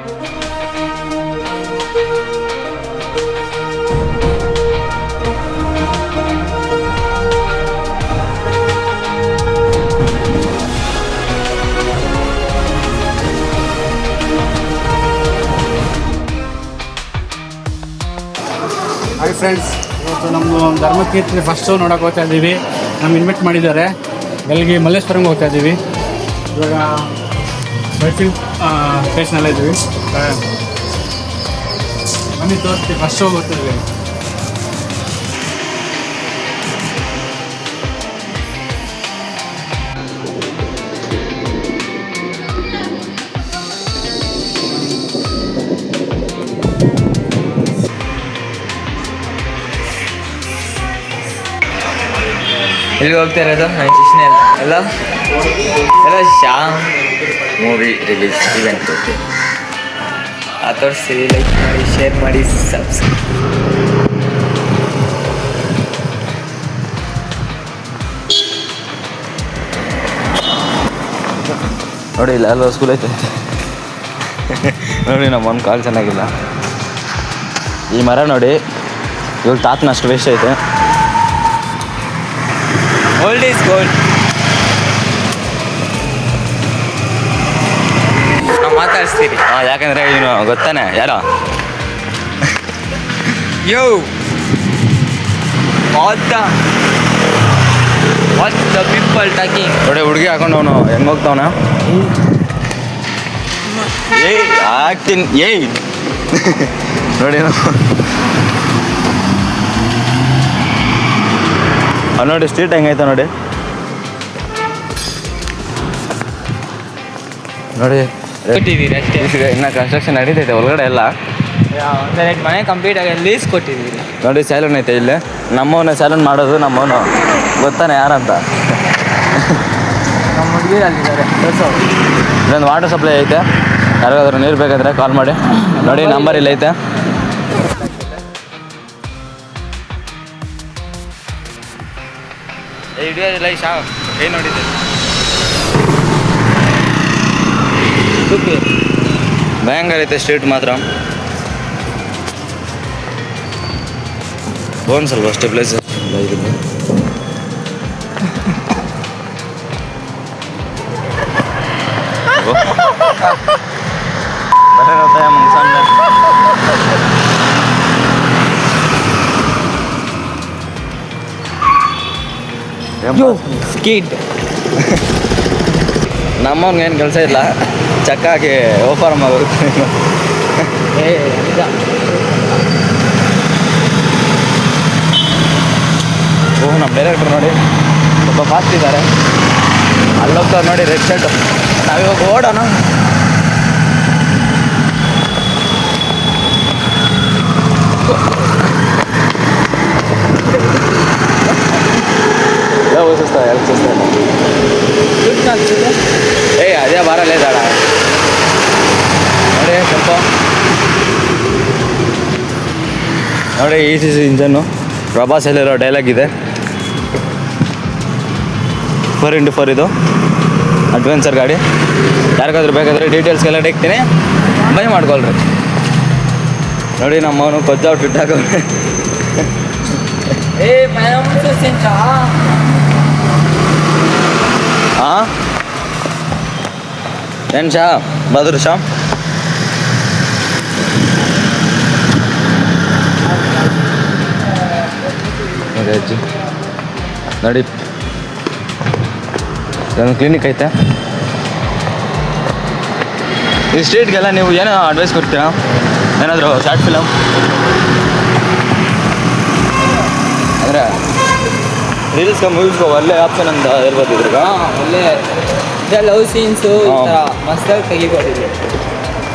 Hi friends, ಇವತ್ತು ನಮ್ಮದು ಧರ್ಮಕೀರ್ತಿ first show ನೋಡೋಕೆ ಹೋಗ್ತಾ ಇದ್ದೀವಿ. ನಮ್ಮ ಇನ್ವೈಟ್ ಮಾಡಿದ್ದಾರೆ. ಬೆಳಗ್ಗೆ ಮಲ್ಲೇಶ್ವರಂಗೆ ಹೋಗ್ತಾ ಇದ್ದೀವಿ. ಇವಾಗ ವೈಫಿಲ್ ಸ್ಟೇಷನಲ್ಲೇ ಇದ್ದೀವಿ. ಬನ್ನಿ ತೋರಿಸ್ತೀವಿ. ಫಸ್ಟ್ ಶೋ ಹೋಗ್ತಾ ಇದ್ದೀವಿ. ಎಲ್ಲಿಗೆ ಹೋಗ್ತಾ ಇರೋದು? ನನ್ನ ಶಿಷ್ಣ ಎಲ್ಲ ಎಲ್ಲ ಶ್ಯಾಮ್ ಮೂವಿ ರಿಲೀಸ್ ಇವೆಂಟ್ ತೋರಿಸ್ತೀವಿ. ಲೈಕ್ ಮಾಡಿ, ಶೇರ್ ಮಾಡಿ, ಸಬ್ಸ್ಕ್ರೈಬ್. ನೋಡಿ ಇಲ್ಲ ಅಲ್ಲೋ ಸ್ಕೂಲ್ ಐತೆ ನೋಡಿ. ನಮ್ಮ ಒಂದು ಕಾಲು ಚೆನ್ನಾಗಿಲ್ಲ. ಈ ಮರ ನೋಡಿ, ಇವಾಗ ತಾತನ ಅಷ್ಟು ವೇಸ್ಟ್ ಐತೆ. Old is gold. ನಾವು ಮಾತಾಡಿಸ್ತೀರಿ. ಯಾಕಂದರೆ ಇವನು ಗೊತ್ತಾನೆ ಯಾರೋ ಯೋ ವಾಟ್ ದ ಪೀಪಲ್ ಟಾಕಿಂಗ್. ನೋಡಿ ಹುಡುಗಿ ಹಾಕೊಂಡು ಅವನು ಹೆಂಗೆ ಹೋಗ್ತಾವನ. ಏಯ್ ಆಗ್ತೀನಿ ಏಯ್ ನೋಡಿ ನೋಡಿ ಸ್ಟ್ರೀಟ್ ಹೆಂಗೈತೆ ನೋಡಿ. ನೋಡಿ ಕೊಟ್ಟಿದ್ದೀರಿ ಅಷ್ಟೇ. ಇನ್ನು ಕನ್ಸ್ಟ್ರಕ್ಷನ್ ನಡೀತೈತೆ ಒಳಗಡೆ ಎಲ್ಲ. ಒಂದೆರಡು ಮನೆ ಕಂಪ್ಲೀಟ್ ಆಗಿ ಲೀಸ್ ಕೊಟ್ಟಿದ್ದೀರಿ. ನೋಡಿ ಸ್ಯಾಲೂನ್ ಐತೆ ಇಲ್ಲಿ. ನಮ್ಮವನ್ನ ಸ್ಯಾಲೂನ್ ಮಾಡೋದು ನಮ್ಮವನು ಗೊತ್ತಾನೆ ಯಾರಂತ. ನಮ್ಮ ಹುಡುಗಿರು ಅಲ್ಲಿದ್ದಾರೆ. ಇಲ್ಲೊಂದು ವಾಟರ್ ಸಪ್ಲೈ ಐತೆ. ಯಾರಿಗಾದ್ರೂ ನೀರು ಬೇಕಾದ್ರೆ ಕಾಲ್ ಮಾಡಿ. ನೋಡಿ ನಂಬರ್ ಇಲ್ಲ ಐತೆ. ಹಿಡಿಯೋದಿಲ್ಲ ಈ ಶಾವ್ ಏನು ನೋಡಿದ್ದೆ. ಭಯಂಕರ ಐತೆ ಸ್ಟ್ರೀಟ್ ಮಾತ್ರ. ಬೋನ್ಸ್ ಅಲ್ವ ಅಷ್ಟೇ ಪ್ಲೇಸ್. ಸ್ಕೀಟ್ ನಮ್ಮವ್ನಿಗೇನು ಕೆಲಸ ಇಲ್ಲ. ಚಕ್ಕ ಹಾಕಿ ಓಫರ್ ಆಗುತ್ತೆ. ಓಹ್ ನಮ್ಮ ಡೈರೆಕ್ಟ್ರು ನೋಡಿ ಸ್ವಲ್ಪ ಫಾಸ್ಟ್ ಇದ್ದಾರೆ. ಅಲ್ಲೋಗ್ತಾರೆ ನೋಡಿ ರೆಡ್ ಶರ್ಟ್. ನಾವಿವಾಗ ಓಡೋಣ. ಏಯ್ ಅದೇ ಬಾರಲ್ಲೇ ದಾಡ ನೋಡಿ ಸ್ವಲ್ಪ ನೋಡಿ. ಈ ಇಂಜನ್ನು ಪ್ರಭಾಸ್ ಅಲ್ಲಿರೋ ಡೈಲಾಗ್ ಇದೆ. 4x4 ಇದು ಅಡ್ವೆಂಚರ್ ಗಾಡಿ. ಯಾರಿಗಾದ್ರೂ ಬೇಕಾದರೆ ಡೀಟೇಲ್ಸ್ಗೆಲ್ಲ ಇಡ್ತೀನಿ, ಬೈ ಮಾಡ್ಕೊಳ್ರಿ. ನೋಡಿ ನಮ್ಮವನು ಕೊಚ್ಚ ಔಟ್ಫಿಟ್ ಹಾಕೋರೆ. ಹಾಂ ಏನು ಶಾ ಬದ್ರು ಶಾ ನೋಡಿ ಅಜ್ಜಿ ನೋಡಿ. ಇದೊಂದು ಕ್ಲಿನಿಕ್ ಐತೆ. ಈ ಸ್ಟ್ರೀಟ್ಗೆಲ್ಲ ನೀವು ಏನೋ ಅಡ್ವೈಸ್ ಕೊಡ್ತೀರಾ? ಏನಾದರೂ ಶಾರ್ಟ್ ಫಿಲಮ್ ಅಂದರೆ ರೀಲ್ಸ್ಗೆ ಮೂವೀಸ್ಗೆ ಒಳ್ಳೆ ಆಪ್ಷನ್ ಅಂತ ಹೇಳ್ಬೋದು. ಇದ್ರಾಗ ಒಳ್ಳೆ ಲವ್ ಸೀನ್ಸು ಮಸ್ತಾಗಿ ತೆಗಿಕೊಟ್ಟಿದ್ವಿ.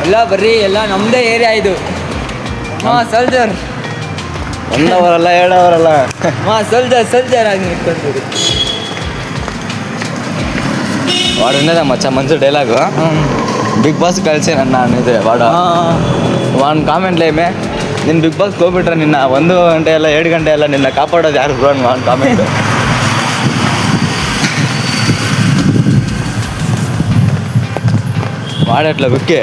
ಎಲ್ಲ ಬರ್ರಿ, ಎಲ್ಲ ನಮ್ಮದೇ ಏರಿಯಾ ಇದು. ಸೋಲ್ಜರ್ ಒಂದವರಲ್ಲ ಎರಡವರಲ್ಲ ಸೋಲ್ಜರ್ ಆಗಿ ನಿಂತ್ಕೊಂತೀವಿ. ವಾಡನೇ ಮಚ್ಚ ಮಂಜು ಡೈಲಾಗು ಬಿಗ್ ಬಾಸ್ ಕಳಿಸಿ ನನ್ನ ಇದೆ ವಾಡ ಒಂದು ಕಾಮೆಂಟ್ ಲೈಮೆ. ನಿನ್ನ ಬಿಗ್ ಬಾಸ್ ಹೋಗ್ಬಿಟ್ರೆ ನಿನ್ನ 1 ಗಂಟೆ ಎಲ್ಲ 2 ಗಂಟೆ ಎಲ್ಲ ನಿನ್ನ ಕಾಪಾಡೋದು ಯಾರು ಬ್ರೋ? ಒಂದು ಕಾಮೆಂಟ್. వాడట్లా బుక్కే